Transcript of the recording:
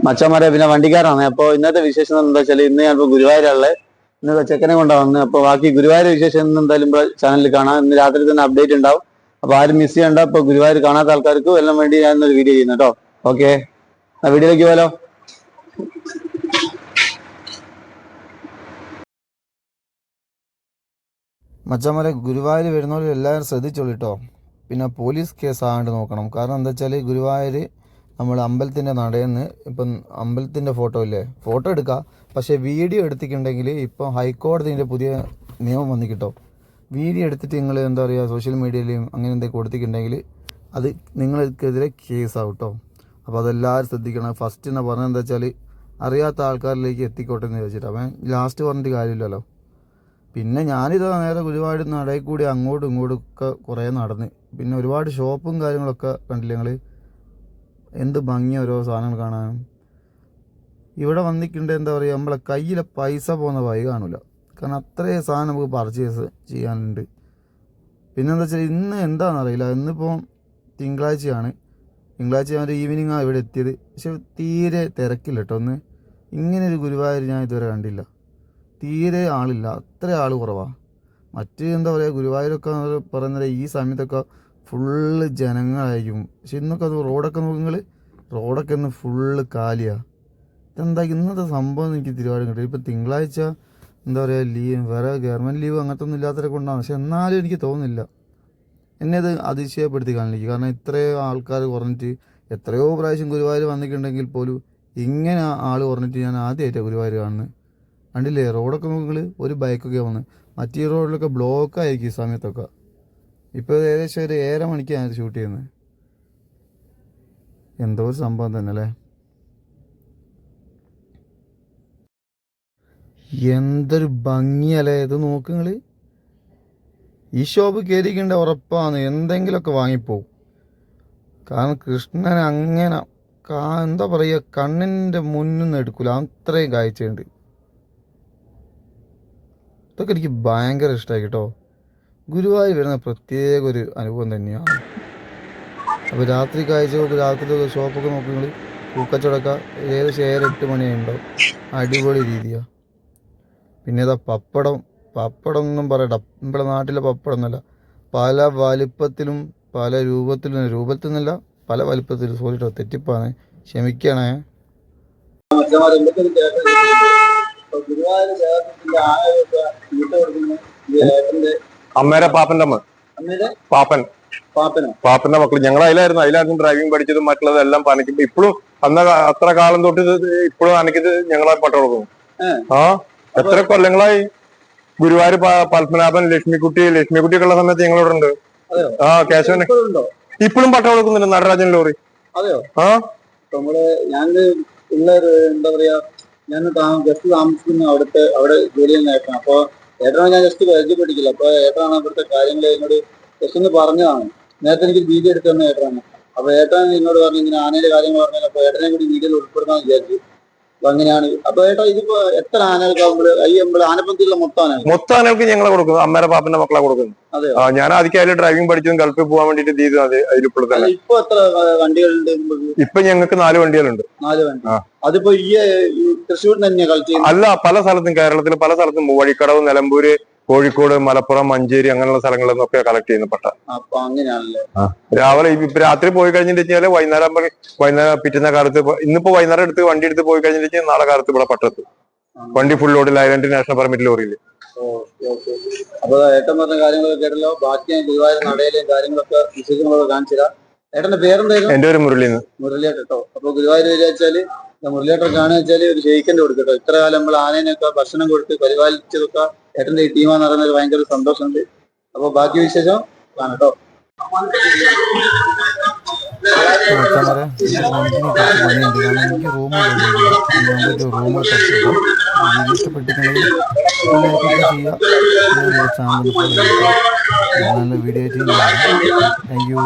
മച്ചന്മാരെ പിന്നെ വണ്ടിക്കാരാണ്. അപ്പോൾ ഇന്നത്തെ വിശേഷം എന്താ വെച്ചാൽ ഇന്ന് ഞാനിപ്പോൾ ഗുരുവായൂരുള്ള ഇന്നത്തെ ചെക്കനെ കൊണ്ടാണ് വന്നത്. അപ്പോൾ ബാക്കി ഗുരുവായൂർ വിശേഷം ഇന്ന് എന്തായാലും ചാനലിൽ കാണാം. ഇന്ന് രാത്രി തന്നെ അപ്ഡേറ്റ് ഉണ്ടാവും. അപ്പോൾ ആരും മിസ് ചെയ്യണ്ട. ഇപ്പോൾ ഗുരുവായൂർ കാണാത്ത ആൾക്കാർക്ക് എല്ലാം വേണ്ടി ഞാൻ ഇന്നൊരു വീഡിയോ ചെയ്യുന്നു കേട്ടോ. ഓക്കെ, ആ വീഡിയോയിലേക്ക് പോയാലോ. മച്ചന്മാരെ ഗുരുവായൂർ വരുന്നവർ എല്ലാവരും ശ്രദ്ധിച്ചോളൂ കേട്ടോ. പിന്നെ പോലീസ് കേസ് ആണ്ട് നോക്കണം. കാരണം എന്താ വെച്ചാൽ ഗുരുവായൂർ നമ്മൾ അമ്പലത്തിൻ്റെ നടയെന്ന് ഇപ്പം അമ്പലത്തിൻ്റെ ഫോട്ടോ ഇല്ലേ, ഫോട്ടോ എടുക്കുക, പക്ഷേ വീഡിയോ എടുത്തിട്ടുണ്ടെങ്കിൽ ഇപ്പം ഹൈക്കോടതിൻ്റെ പുതിയ നിയമം വന്നിട്ടോ. വീഡിയോ എടുത്തിട്ട് നിങ്ങൾ എന്താ പറയുക സോഷ്യൽ മീഡിയയിലും അങ്ങനെ എന്തെങ്കിലും കൊടുത്തിട്ടുണ്ടെങ്കിൽ അത് നിങ്ങൾക്കെതിരെ കേസാവും കേട്ടോ. അപ്പോൾ അതെല്ലാവരും ശ്രദ്ധിക്കണം. ഫസ്റ്റ് എന്ന് പറഞ്ഞത് എന്താ വെച്ചാൽ അറിയാത്ത ആൾക്കാരിലേക്ക് എത്തിക്കോട്ടെ എന്ന് ചോദിച്ചിട്ട് അവൻ ലാസ്റ്റ് പറഞ്ഞിട്ട് കാര്യമില്ലല്ലോ. പിന്നെ ഞാനിത് നേരെ ഗുരുവായൂർ നടയിൽ കൂടി അങ്ങോട്ടും ഇങ്ങോട്ടും ഒക്കെ കുറേ നടന്ന്, പിന്നെ ഒരുപാട് ഷോപ്പും കാര്യങ്ങളൊക്കെ കണ്ടില്ല ഞങ്ങൾ. എന്ത് ഭംഗി ഓരോ സാധനങ്ങൾ കാണാനും. ഇവിടെ വന്നിട്ടുണ്ട് എന്താ പറയുക, നമ്മളെ കയ്യിലെ പൈസ പോകുന്ന വഴി കാണില്ല. കാരണം അത്രയും സാധനം നമുക്ക് പർച്ചേസ് ചെയ്യാനുണ്ട്. പിന്നെന്താ വെച്ചാൽ ഇന്ന് എന്താണെന്നറിയില്ല, ഇന്നിപ്പോൾ തിങ്കളാഴ്ചയാണ്. തിങ്കളാഴ്ച ഞാൻ ഒരു ഈവനിങ്ങാണ് ഇവിടെ എത്തിയത്. പക്ഷെ തീരെ തിരക്കില്ല കേട്ടോ. ഒന്ന് ഇങ്ങനെ ഒരു ഗുരുവായൂർ ഞാൻ ഇതുവരെ കണ്ടില്ല. തീരെ ആളില്ല, അത്ര ആൾ കുറവാണ്. മറ്റ് എന്താ പറയുക ഗുരുവായൂരൊക്കെ പറയുന്നത് ഈ സമയത്തൊക്കെ ഫുള്ള് ജനങ്ങളായിരിക്കും. പക്ഷെ ഇന്നൊക്കെ അത് റോഡൊക്കെ നോക്കുമ്പോൾ റോഡൊക്കെ ഒന്ന് ഫുള്ള് കാലിയാണ്. ഇതെന്താ ഇന്നത്തെ സംഭവം എനിക്ക് തിരുവാതിര കിട്ടും. ഇപ്പോൾ തിങ്കളാഴ്ച എന്താ പറയുക ലീവ്, വേറെ ഗവൺമെൻറ് ലീവ് അങ്ങനത്തെ ഒന്നും ഇല്ലാത്തവരെ കൊണ്ടാണ്. പക്ഷെ എന്നാലും എനിക്ക് തോന്നുന്നില്ല, എന്നെ അത് അതിശയപ്പെടുത്തി കാണിക്കും. കാരണം ഇത്രയോ ആൾക്കാർ കുറഞ്ഞിട്ട്, എത്രയോ പ്രാവശ്യം ഗുരുവായൂർ വന്നിട്ടുണ്ടെങ്കിൽ പോലും ഇങ്ങനെ ആൾ കുറഞ്ഞിട്ട് ഞാൻ ആദ്യമായിട്ടാണ് ഗുരുവായൂർ കാണുന്നത്. കണ്ടില്ലേ റോഡൊക്കെ നോക്കുമ്പോൾ ഒരു ബൈക്കൊക്കെ വന്ന്, മറ്റേ റോഡിലൊക്കെ ബ്ലോക്കായിരിക്കും ഈ സമയത്തൊക്കെ. ഇപ്പോൾ ഏകദേശം ഒരു 1.5 മണിക്കാണ് ഷൂട്ട് ചെയ്യുന്നത്. എന്തോ ഒരു സംഭവം തന്നെ അല്ലേ. എന്തൊരു ഭംഗിയല്ലേ ഇത് നോക്കുങ്ങൾ. ഈ ഷോപ്പ് കയറിക്കേണ്ട ഉറപ്പാണ്, എന്തെങ്കിലുമൊക്കെ വാങ്ങിപ്പോവും. കാരണം കൃഷ്ണൻ അങ്ങനെ എന്താ പറയുക കണ്ണിൻ്റെ മുന്നിൽ നിന്ന് എടുക്കില്ല, അത്രയും കാഴ്ചയുണ്ട്. ഇതൊക്കെ എനിക്ക് ഭയങ്കര ഇഷ്ടമായി കേട്ടോ. ഗുരുവായൂർ വരുന്ന പ്രത്യേക ഒരു അനുഭവം തന്നെയാണ്. അപ്പോൾ രാത്രി കാഴ്ച നോക്കും, രാത്രി ഷോപ്പൊക്കെ നോക്കുമ്പോൾ പൂക്കച്ചവടമൊക്കെ ഏകദേശം 7-8 മണിയുണ്ടാവും. അടിപൊളി രീതിയാണ്. പിന്നെ ഇതാ പപ്പടം ഒന്നും പറയണ്ട, നമ്മുടെ നാട്ടിലെ പപ്പടം എന്നല്ല, പല വലിപ്പത്തിലും പല രൂപത്തിൽ നിന്നല്ല പല വലിപ്പത്തിലും. സോറിട്ടോ തെറ്റിപ്പാണ്, ക്ഷമിക്കണേ. അമ്മേരെ പാപ്പന്റെ അമ്മ, പാപ്പന്റെ മക്കള് ഞങ്ങൾ അതിലായിരുന്നു ഡ്രൈവിംഗ് പഠിച്ചതും മറ്റുള്ളതെല്ലാം പനയ്ക്കും. ഇപ്പോഴും അത്ര കാലം തൊട്ട് ഇപ്പോഴും അനക്കിത് ഞങ്ങളെ പട്ട കൊടുക്കുന്നു. എത്ര കൊല്ലങ്ങളായി ഗുരുവായൂർ പത്മനാഭൻ ലക്ഷ്മിക്കുട്ടിയൊക്കെ ഉള്ള സമയത്ത് ഞങ്ങളിവിടെ ഉണ്ട്. കേശവന് ഇപ്പോഴും പട്ട കൊടുക്കുന്നുണ്ട് നടരാജൻ ലോറി. ഞാൻ എന്താ പറയാ, ഞാൻ ജസ്റ്റ് താമസിക്കുന്ന അവിടെ ജോലി ചെയ്യുന്ന ഏട്ടനാണ്. അപ്പൊ ഏട്ടനാണ് ഞാൻ ജസ്റ്റ് പരിചയപ്പെട്ടിട്ടില്ല. അപ്പൊ ഏട്ടനാണ് ഇവിടുത്തെ കാര്യങ്ങൾ എന്നോട് ജസ്റ്റ് ഒന്ന് പറഞ്ഞതാണ്. നേരത്തെ എനിക്ക് വീഡിയോ എടുത്തു തന്നെ ഏട്ടനാണ്. അപ്പൊ ഏട്ടൻ എന്നോട് പറഞ്ഞു ഇങ്ങനെ ആനയുടെ കാര്യങ്ങൾ പറഞ്ഞാൽ, അപ്പൊ ഏട്ടനെ കൂടി വീഡിയോയിൽ ഉൾപ്പെടുത്താന്ന് വിചാരിച്ചു. അപ്പൊ അങ്ങനെയാണ്. അപ്പൊ ഏട്ടാ ഇതിപ്പോ എത്ര ആനകൾക്കാവുമ്പോൾ ആനപ്പന്തിയുള്ള മൊത്തം ആനകൾക്ക് ഞങ്ങളെ കൊടുക്കുന്നു, അമ്മേരെ പാപ്പന്റെ മക്കളെ കൊടുക്കുന്നു. ഞാൻ ആദ്യം ഡ്രൈവിംഗ് പഠിച്ചതും ഗൾഫിൽ പോകാൻ വേണ്ടിട്ട് ചെയ്തു. അതിലിപ്പോഴത്തെ ഇപ്പൊ എത്ര വണ്ടികളുണ്ട്? ഇപ്പൊ ഞങ്ങൾക്ക് 4 വണ്ടികളുണ്ട്. 4 വണ്ടി. അതിപ്പോ ഈ തൃശ്ശൂരിൽ തന്നെയാ കളിച്ച്? അല്ല, പല സ്ഥലത്തും, കേരളത്തിൽ പല സ്ഥലത്തും, വഴിക്കടവ്, നിലമ്പൂര്, കോഴിക്കോട്, മലപ്പുറം, മഞ്ചേരി അങ്ങനെയുള്ള സ്ഥലങ്ങളിൽ നിന്നൊക്കെ കളക്ട് ചെയ്യുന്ന പട്ട. അപ്പൊ അങ്ങനെയാണല്ലേ. രാവിലെ ഇപ്പൊ രാത്രി പോയി കഴിഞ്ഞിട്ട് വെച്ചാല് വൈകുന്നേരം പിറ്റുന്ന കാലത്ത്, ഇന്നിപ്പോ വൈകുന്നേരം വണ്ടി എടുത്ത് പോയി കഴിഞ്ഞിട്ട് നാളെ കാലത്ത് ഇവിടെ പട്ടത്ത് വണ്ടി ഫുൾ ലോഡിൽ ഐലൻഡ് നാഷണൽ പെർമിറ്റ് ലോറിയില്. അപ്പൊ ഏട്ടൻ പറഞ്ഞ കാര്യങ്ങളൊക്കെ കേട്ടല്ലോ. ബാക്കി ഞാൻ ഗുരുവായൂർ നടയിലെയും കാര്യങ്ങളൊക്കെ വിശേഷങ്ങളൊക്കെ കാണിച്ചില്ല. ഏട്ടന്റെ പേരെന്തായിരുന്നു? എന്റെ പേര് മുരളിയേട്ടൻ കേട്ടോ. അപ്പൊ ഗുരുവായൂർ വിചാരിച്ചാല് മുരളിയേട്ടൻ കാണുക വെച്ചാല് ഒരു ഷെയ്ക്കന്റെ കൊടുക്കട്ടോ. ഇത്ര കാലം നമ്മൾ ആനേനൊക്കെ ഭക്ഷണം കൊടുത്ത് പരിപാലിച്ചതൊക്കെ ഏട്ടന്റെ ഈ ടീമാന്ന് പറയുന്നത് ഭയങ്കര സന്തോഷമുണ്ട്. അപ്പൊ ബാക്കി വിശേഷം കാണട്ടോ. മച്ചന്മാരെ പണിയുണ്ട്, കാരണം എനിക്ക് റൂം ഇഷ്ടപ്പെട്ടിട്ടുണ്ടെങ്കിൽ ചെയ്യുക. ചാനൽ നല്ല വീഡിയോ ചെയ്യുന്നതാണ്. Thank you.